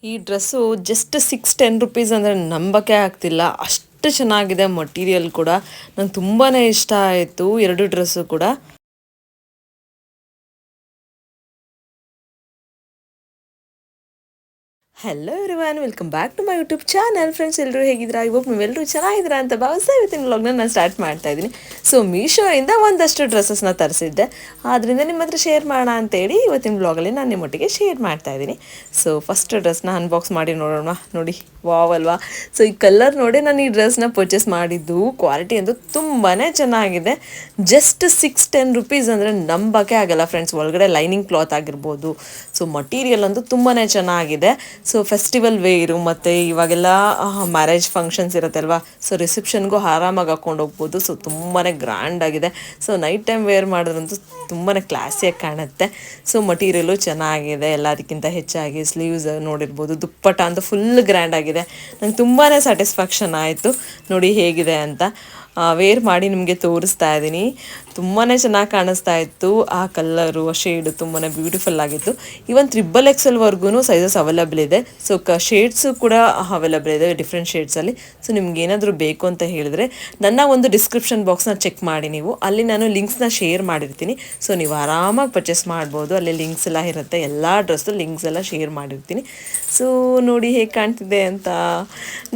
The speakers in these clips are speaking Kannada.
ಈ ಡ್ರೆಸ್ಸು ಜಸ್ಟ್ 6-10 ರುಪೀಸ್ ಅಂದರೆ ನಂಬಕ್ಕೆ ಆಗ್ತಿಲ್ಲ, ಅಷ್ಟು ಚೆನ್ನಾಗಿದೆ ಮಟೀರಿಯಲ್ ಕೂಡ. ನಂಗೆ ತುಂಬಾ ಇಷ್ಟ ಆಯಿತು ಎರಡು ಡ್ರೆಸ್ಸು ಕೂಡ. Hello everyone, welcome back to my YouTube channel. Friends, ಎಲ್ಲರೂ ಹೇಗಿದ್ದೀರಾ? ಇವತ್ತು ನೀವೆಲ್ಲರೂ ಚೆನ್ನಾಗಿದ್ದೀರಾ ಅಂತ ಭಾವಿಸ್ತಾ ಇವತ್ತಿನ ವ್ಲಾಗ್ನ ನಾನು ಸ್ಟಾರ್ಟ್ ಮಾಡ್ತಾ ಇದ್ದೀನಿ. ಸೊ ಮೀಶೋಯಿಂದ ಒಂದಷ್ಟು ಡ್ರೆಸ್ಸಸ್ನ ತರಿಸಿದ್ದೆ, ಆದ್ದರಿಂದ ನಿಮ್ಮ ಹತ್ರ ಶೇರ್ ಮಾಡೋಣ ಅಂತೇಳಿ ಇವತ್ತಿನ ವ್ಲಾಗಲ್ಲಿ ನಾನು ನಿಮ್ಮೊಟ್ಟಿಗೆ ಶೇರ್ ಮಾಡ್ತಾ ಇದ್ದೀನಿ. ಸೊ ಫಸ್ಟ್ ಡ್ರೆಸ್ನ ಅನ್ಬಾಕ್ಸ್ ಮಾಡಿ ನೋಡೋಣ. ನೋಡಿ, ವಾವ್ ಅಲ್ವಾ? ಸೊ ಈ ಕಲರ್ ನೋಡಿ ನಾನು ಈ ಡ್ರೆಸ್ನ ಪರ್ಚೇಸ್ ಮಾಡಿದ್ದು. ಕ್ವಾಲಿಟಿ ಅಂತೂ ತುಂಬಾ ಚೆನ್ನಾಗಿದೆ. ಜಸ್ಟ್ 6-10 ರುಪೀಸ್ ಅಂದರೆ ನಂಬಕ್ಕೆ ಆಗಲ್ಲ ಫ್ರೆಂಡ್ಸ್. ಒಳಗಡೆ ಲೈನಿಂಗ್ ಕ್ಲಾತ್ ಆಗಿರ್ಬೋದು. ಸೊ ಮಟೀರಿಯಲ್ ಅಂತೂ ತುಂಬಾ ಚೆನ್ನಾಗಿದೆ. ಸೊ ಫೆಸ್ಟಿವಲ್ ವೇರು ಮತ್ತು ಇವಾಗೆಲ್ಲ ಮ್ಯಾರೇಜ್ ಫಂಕ್ಷನ್ಸ್ ಇರುತ್ತಲ್ವ, ಸೊ ರಿಸೆಪ್ಷನ್ಗೂ ಆರಾಮಾಗಿ ಹಾಕ್ಕೊಂಡು ಹೋಗ್ಬೋದು. ಸೊ ತುಂಬಾ ಗ್ರ್ಯಾಂಡಾಗಿದೆ. ಸೊ ನೈಟ್ ಟೈಮ್ ವೇರ್ ಮಾಡಿದ್ರಂತೂ ತುಂಬಾ ಕ್ಲಾಸಿಯಾಗಿ ಕಾಣುತ್ತೆ. ಸೊ ಮಟೀರಿಯಲು ಚೆನ್ನಾಗಿದೆ. ಎಲ್ಲದಕ್ಕಿಂತ ಹೆಚ್ಚಾಗಿ ಸ್ಲೀವ್ಸ್ ನೋಡಿರ್ಬೋದು. ದುಪ್ಪಟ್ಟ ಅಂತೂ ಫುಲ್ ಗ್ರ್ಯಾಂಡ್ ಆಗಿದೆ. ನಂಗೆ ತುಂಬಾ ಸ್ಯಾಟಿಸ್ಫ್ಯಾಕ್ಷನ್ ಆಯಿತು ನೋಡಿ ಹೇಗಿದೆ ಅಂತ. ವೇರ್ ಮಾಡಿ ನಿಮಗೆ ತೋರಿಸ್ತಾ ಇದ್ದೀನಿ. ತುಂಬಾ ಚೆನ್ನಾಗಿ ಕಾಣಿಸ್ತಾ ಇತ್ತು. ಆ ಕಲ್ಲರು, ಆ ಶೇಡು ತುಂಬಾ ಬ್ಯೂಟಿಫುಲ್ ಆಗಿತ್ತು. ಈವನ್ XXL ಸೈಜಸ್ ಅವೈಲಬಲ್ ಇದೆ. ಸೊ ಶೇಡ್ಸು ಕೂಡ ಅವೈಲಬಲ್ ಇದೆ, ಡಿಫ್ರೆಂಟ್ ಶೇಡ್ಸಲ್ಲಿ. ಸೊ ನಿಮ್ಗೆ ಏನಾದರೂ ಬೇಕು ಅಂತ ಹೇಳಿದ್ರೆ ನನ್ನ ಒಂದು ಡಿಸ್ಕ್ರಿಪ್ಷನ್ ಬಾಕ್ಸ್ನ ಚೆಕ್ ಮಾಡಿ ನೀವು. ಅಲ್ಲಿ ನಾನು ಲಿಂಕ್ಸ್ನ ಶೇರ್ ಮಾಡಿರ್ತೀನಿ. ಸೊ ನೀವು ಆರಾಮಾಗಿ ಪರ್ಚೇಸ್ ಮಾಡ್ಬೋದು. ಅಲ್ಲಿ ಲಿಂಕ್ಸ್ ಎಲ್ಲ ಇರುತ್ತೆ, ಎಲ್ಲ ಡ್ರೆಸ್ಸು ಲಿಂಕ್ಸ್ ಎಲ್ಲ ಶೇರ್ ಮಾಡಿರ್ತೀನಿ. ಸೊ ನೋಡಿ ಹೇಗೆ ಕಾಣ್ತಿದೆ ಅಂತ.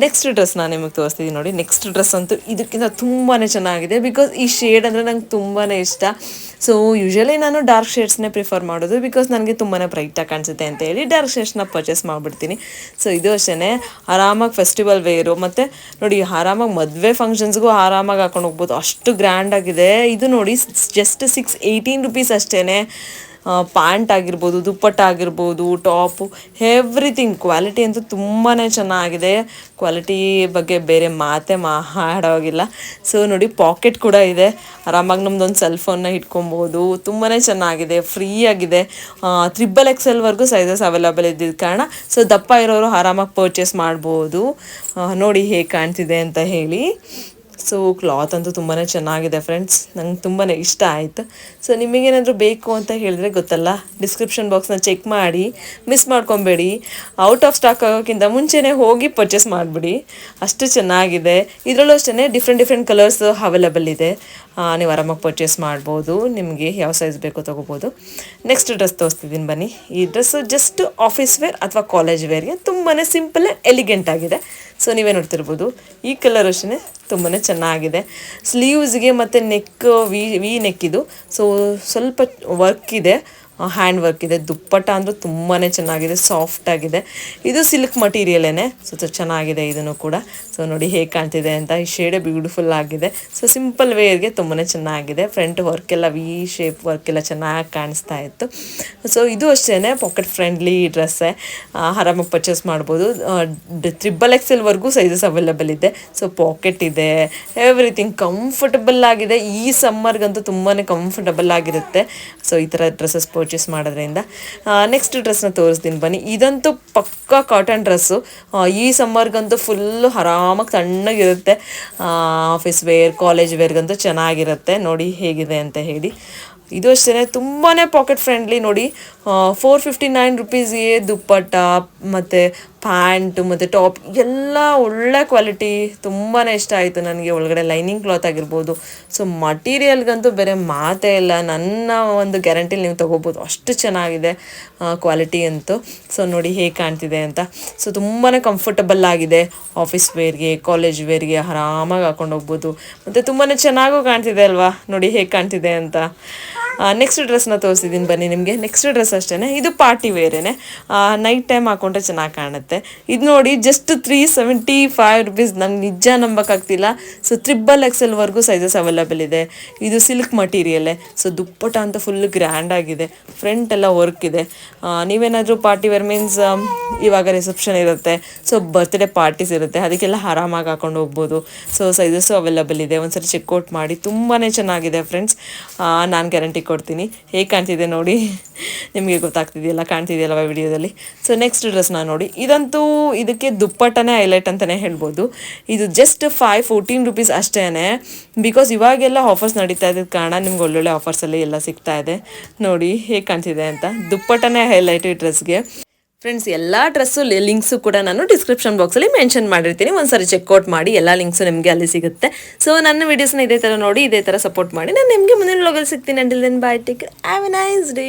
ನೆಕ್ಸ್ಟ್ ಡ್ರೆಸ್ ನಾನು ನಿಮಗೆ ತೋರಿಸ್ತಿದ್ದೀನಿ ನೋಡಿ. ನೆಕ್ಸ್ಟ್ ಡ್ರೆಸ್ ಅಂತೂ ಇದಕ್ಕಿಂತ ತುಂಬಾ ಚೆನ್ನಾಗಿದೆ. ಬಿಕಾಸ್ ಈ ಶೇಡ್ ಅಂದರೆ ನಂಗೆ ತುಂಬಾ ಇಷ್ಟ. ಸೊ ಯೂಶ್ವಲಿ ನಾನು ಡಾರ್ಕ್ ಶೇಡ್ಸ್ನೇ ಪ್ರಿಫರ್ ಮಾಡೋದು, ಬಿಕಾಸ್ ನನಗೆ ತುಂಬಾ ಬ್ರೈಟಾಗಿ ಕಾಣಿಸುತ್ತೆ ಅಂತ ಹೇಳಿ ಡಾರ್ಕ್ ಶೇಡ್ಸ್ನ ಪರ್ಚೇಸ್ ಮಾಡಿಬಿಡ್ತೀನಿ. ಸೊ ಇದು ಅಷ್ಟೇ ಆರಾಮಾಗಿ ಫೆಸ್ಟಿವಲ್ ವೇರು, ಮತ್ತು ನೋಡಿ ಆರಾಮಾಗಿ ಮದುವೆ ಫಂಕ್ಷನ್ಸ್ಗೂ ಆರಾಮಾಗಿ ಹಾಕೊಂಡು ಹೋಗ್ಬೋದು, ಅಷ್ಟು ಗ್ರ್ಯಾಂಡಾಗಿದೆ. ಇದು ನೋಡಿ ಜಸ್ಟ್ 18 ರುಪೀಸ್ ಅಷ್ಟೇ. ಪ್ಯಾಂಟ್ ಆಗಿರ್ಬೋದು, ದುಪ್ಪಟ್ಟ ಆಗಿರ್ಬೋದು, ಟಾಪು, ಎವ್ರಿಥಿಂಗ್. ಕ್ವಾಲಿಟಿ ಅಂತೂ ತುಂಬಾ ಚೆನ್ನಾಗಿದೆ. ಕ್ವಾಲಿಟಿ ಬಗ್ಗೆ ಬೇರೆ ಮಾತೇ ಮಾಡೋಗಿಲ್ಲ. ಸೊ ನೋಡಿ ಪಾಕೆಟ್ ಕೂಡ ಇದೆ. ಆರಾಮಾಗಿ ನಮ್ದೊಂದು ಸೆಲ್ ಫೋನ್ನ ಇಟ್ಕೊಬೋದು. ತುಂಬಾ ಚೆನ್ನಾಗಿದೆ, ಫ್ರೀ ಆಗಿದೆ. XXL ಸೈಜಸ್ ಅವೈಲಬಲ್ ಇದ್ದಿದ್ದ ಕಾರಣ ಸೊ ದಪ್ಪ ಇರೋರು ಆರಾಮಾಗಿ ಪರ್ಚೇಸ್ ಮಾಡ್ಬೋದು. ನೋಡಿ ಹೇಗೆ ಕಾಣ್ತಿದೆ ಅಂತ ಹೇಳಿ. ಸೊ ಕ್ಲಾತ್ ಅಂತೂ ತುಂಬಾ ಚೆನ್ನಾಗಿದೆ ಫ್ರೆಂಡ್ಸ್. ನಂಗೆ ತುಂಬಾ ಇಷ್ಟ ಆಯಿತು. ಸೊ ನಿಮಗೇನಾದರೂ ಬೇಕು ಅಂತ ಹೇಳಿದ್ರೆ ಗೊತ್ತಲ್ಲ, ಡಿಸ್ಕ್ರಿಪ್ಷನ್ ಬಾಕ್ಸ್ನ ಚೆಕ್ ಮಾಡಿ, ಮಿಸ್ ಮಾಡ್ಕೊಬೇಡಿ. ಔಟ್ ಆಫ್ ಸ್ಟಾಕ್ ಆಗೋಕ್ಕಿಂತ ಮುಂಚೆನೇ ಹೋಗಿ ಪರ್ಚೇಸ್ ಮಾಡಿಬಿಡಿ, ಅಷ್ಟು ಚೆನ್ನಾಗಿದೆ. ಇದರಲ್ಲೂ ಅಷ್ಟೇ ಡಿಫ್ರೆಂಟ್ ಕಲರ್ಸ್ ಅವೈಲಬಲ್ ಇದೆ. ನೀವು ಆರಾಮಾಗಿ ಪರ್ಚೇಸ್ ಮಾಡ್ಬೋದು. ನಿಮಗೆ ಯಾವ ಸೈಜ್ ಬೇಕೋ ತೊಗೋಬೋದು. ನೆಕ್ಸ್ಟ್ ಡ್ರೆಸ್ ತೋರಿಸ್ತಿದ್ದೀನಿ ಬನ್ನಿ. ಈ ಡ್ರೆಸ್ಸು ಜಸ್ಟ್ ಆಫೀಸ್ ವೇರ್ ಅಥವಾ ಕಾಲೇಜ್ ವೇರ್ಗೆ ತುಂಬಾ ಸಿಂಪಲ್ ಎಲಿಗೆಂಟ್ ಆಗಿದೆ. ಸೊ ನೀವೇ ನೋಡ್ತಿರ್ಬೋದು. ಈ ಕಲರ್ ಅಷ್ಟೇ ತುಂಬಾ ಚೆನ್ನಾಗಿದೆ. ಸ್ಲೀವ್ಸ್ಗೆ ಮತ್ತು ನೆಕ್ ವಿ ನೆಕ್ ಇದು. ಸೊ ಸ್ವಲ್ಪ ವರ್ಕ್ ಇದೆ, ಹ್ಯಾಂಡ್ ವರ್ಕ್ ಇದೆ. ದುಪ್ಪಟ್ಟ ಅಂದರೂ ತುಂಬಾ ಚೆನ್ನಾಗಿದೆ, ಸಾಫ್ಟಾಗಿದೆ. ಇದು ಸಿಲ್ಕ್ ಮಟೀರಿಯಲೇ. ಸೊ ಚೆನ್ನಾಗಿದೆ ಇದನ್ನು ಕೂಡ. ಸೊ ನೋಡಿ ಹೇಗೆ ಕಾಣ್ತಿದೆ ಅಂತ. ಈ ಶೇಡೇ ಬ್ಯೂಟಿಫುಲ್ ಆಗಿದೆ. ಸೊ ಸಿಂಪಲ್ ವೇರ್ಗೆ ತುಂಬಾ ಚೆನ್ನಾಗಿದೆ. ಫ್ರಂಟ್ ವರ್ಕೆಲ್ಲ ವಿ ಶೇಪ್ ವರ್ಕೆಲ್ಲ ಚೆನ್ನಾಗಿ ಕಾಣಿಸ್ತಾ ಇತ್ತು. ಸೊ ಇದು ಅಷ್ಟೇ ಪಾಕೆಟ್ ಫ್ರೆಂಡ್ಲಿ ಡ್ರೆಸ್ಸೇ. ಆರಾಮಾಗಿ ಪರ್ಚೇಸ್ ಮಾಡ್ಬೋದು. XXL ಸೈಜಸ್ ಅವೈಲಬಲ್ ಇದೆ. ಸೊ ಪಾಕೆಟ್ ಇದೆ, ಎವ್ರಿಥಿಂಗ್ ಕಂಫರ್ಟಬಲ್ ಆಗಿದೆ. ಈ ಸಮ್ಮರ್ಗಂತೂ ತುಂಬಾ ಕಂಫರ್ಟಬಲ್ ಆಗಿರುತ್ತೆ. ಸೊ ಈ ಥರ ಡ್ರೆಸ್ಸಸ್ ಪರ್ಚೇಸ್ ಮಾಡೋದ್ರಿಂದ. ನೆಕ್ಸ್ಟ್ ಡ್ರೆಸ್ನ ತೋರಿಸ್ತೀನಿ ಬನ್ನಿ. ಇದಂತೂ ಪಕ್ಕಾ ಕಾಟನ್ ಡ್ರೆಸ್ಸು. ಈ ಸಮ್ಮರ್ಗಂತೂ ಫುಲ್ಲು ಆರಾಮಾಗಿ ತಣ್ಣಗಿರುತ್ತೆ. ಆಫೀಸ್ ವೇರ್, ಕಾಲೇಜ್ ವೇರ್ಗಂತೂ ಚೆನ್ನಾಗಿರುತ್ತೆ. ನೋಡಿ ಹೇಗಿದೆ ಅಂತ ಹೇಳಿ. ಇದು ಅಷ್ಟೇ ತುಂಬಾ ಪಾಕೆಟ್ ಫ್ರೆಂಡ್ಲಿ. ನೋಡಿ 459 ದುಪ್ಪಟ್ಟ ಮತ್ತು ಪ್ಯಾಂಟು ಮತ್ತು ಟಾಪ್ ಎಲ್ಲ ಒಳ್ಳೆ ಕ್ವಾಲಿಟಿ. ತುಂಬಾ ಇಷ್ಟ ಆಯಿತು ನನಗೆ. ಒಳಗಡೆ ಲೈನಿಂಗ್ ಕ್ಲಾತ್ ಆಗಿರ್ಬೋದು. ಸೊ ಮಟೀರಿಯಲ್ಗಂತೂ ಬೇರೆ ಮಾತೇ ಇಲ್ಲ. ನನ್ನ ಒಂದು ಗ್ಯಾರಂಟಿಲಿ ನೀವು ತೊಗೋಬೋದು, ಅಷ್ಟು ಚೆನ್ನಾಗಿದೆ ಕ್ವಾಲಿಟಿ ಅಂತೂ. ಸೊ ನೋಡಿ ಹೇಗೆ ಕಾಣ್ತಿದೆ ಅಂತ. ಸೊ ತುಂಬಾ ಕಂಫರ್ಟಬಲ್ ಆಗಿದೆ. ಆಫೀಸ್ ವೇರ್ಗೆ, ಕಾಲೇಜ್ ವೇರ್ಗೆ ಆರಾಮಾಗಿ ಹಾಕೊಂಡು ಹೋಗ್ಬೋದು. ಮತ್ತು ತುಂಬಾ ಚೆನ್ನಾಗೂ ಕಾಣ್ತಿದೆ ಅಲ್ವಾ? ನೋಡಿ ಹೇಗೆ ಕಾಣ್ತಿದೆ ಅಂತ. ನೆಕ್ಸ್ಟ್ ಡ್ರೆಸ್ನ ತೋರಿಸಿದ್ದೀನಿ ಬನ್ನಿ ನಿಮಗೆ. ನೆಕ್ಸ್ಟ್ ಡ್ರೆಸ್ ಅಷ್ಟೇ, ಇದು ಪಾರ್ಟಿ ವೇರೇ. ನೈಟ್ ಟೈಮ್ ಹಾಕೊಂಡ್ರೆ ಚೆನ್ನಾಗಿ ಕಾಣುತ್ತೆ. ಇದು ನೋಡಿ ಜಸ್ಟ್ 375 ರುಪೀಸ್. ನಂಗೆ ನಿಜ ನಂಬೋಕ್ಕಾಗ್ತಿಲ್ಲ. ಸೊ XXL ಸೈಜಸ್ ಅವೈಲಬಲ್ ಇದೆ. ಇದು ಸಿಲ್ಕ್ ಮಟೀರಿಯಲ್ಲೇ. ಸೊ ದುಪ್ಪಟ ಅಂತ ಫುಲ್ ಗ್ರ್ಯಾಂಡ್ ಆಗಿದೆ. ಫ್ರಂಟ್ ಎಲ್ಲ ವರ್ಕ್ ಇದೆ. ನೀವೇನಾದರೂ ಪಾರ್ಟಿ ವೇರ್ ಮೀನ್ಸ್ ಇವಾಗ ರಿಸೆಪ್ಷನ್ ಇರುತ್ತೆ, ಸೊ ಬರ್ತ್ಡೇ ಪಾರ್ಟೀಸ್ ಇರುತ್ತೆ, ಅದಕ್ಕೆಲ್ಲ ಆರಾಮಾಗಿ ಹಾಕೊಂಡು ಹೋಗ್ಬೋದು. ಸೊ ಸೈಜಸ್ಸು ಅವೈಲಬಲ್ ಇದೆ. ಒಂದ್ಸರಿ ಚೆಕ್ಔಟ್ ಮಾಡಿ. ತುಂಬಾ ಚೆನ್ನಾಗಿದೆ ಫ್ರೆಂಡ್ಸ್. ನಾನು ಗ್ಯಾರಂಟಿ ಕೊಡ್ತೀನಿ. ಹೇಗೆ ಕಾಣ್ತಿದೆ ನೋಡಿ, ನಿಮಗೆ ಗೊತ್ತಾಗ್ತಿದೆಯಲ್ಲ, ಕಾಣ್ತಿದೆಯಲ್ಲ ವಿಡಿಯೋದಲ್ಲಿ. ಸೊ ನೆಕ್ಸ್ಟ್ ಡ್ರೆಸ್ನ ನೋಡಿ. ಇದಂತೂ ಇದಕ್ಕೆ ದುಪ್ಪಟ್ಟನೇ ಹೈಲೈಟ್ ಅಂತಲೇ ಹೇಳ್ಬೋದು. ಇದು ಜಸ್ಟ್ 514 ರುಪೀಸ್ ಅಷ್ಟೇ. ಬಿಕಾಸ್ ಇವಾಗೆಲ್ಲ ಆಫರ್ಸ್ ನಡೀತಾ ಇದ್ದ ಕಾರಣ ನಿಮ್ಗೆ ಒಳ್ಳೊಳ್ಳೆ ಆಫರ್ಸಲ್ಲಿ ಎಲ್ಲ ಸಿಗ್ತಾ ಇದೆ. ನೋಡಿ ಹೇಗೆ ಕಾಣ್ತಿದೆ ಅಂತ. ದುಪ್ಪಟ್ಟನೇ ಹೈಲೈಟ್ ಈ ಡ್ರೆಸ್ಗೆ. ಫ್ರೆಂಡ್ಸ್ ಎಲ್ಲ ಡ್ರೆಸ್ಸು ಲಿಂಕ್ಸು ಕೂಡ ನಾನು ಡಿಸ್ಕ್ರಿಪ್ಷನ್ ಬಾಕ್ಸಲ್ಲಿ ಮೆನ್ಷನ್ ಮಾಡಿರ್ತೀನಿ, ಒಂದ್ಸರಿ ಚೆಕ್ಔಟ್ ಮಾಡಿ, ಎಲ್ಲ ಲಿಂಕ್ಸು ನಿಮಗೆ ಅಲ್ಲಿ ಸಿಗುತ್ತೆ. ಸೊ ನನ್ನ ವೀಡಿಯೋಸ್ನ ಇದೇ ಥರ ನೋಡಿ, ಇದೇ ಥರ ಸಪೋರ್ಟ್ ಮಾಡಿ. ನಾನು ನಿಮಗೆ ಮುಂದಿನ ವ್ಲಾಗಲ್ಲಿ ಸಿಗ್ತೀನಿ. Until then bye, take care, have a nice day.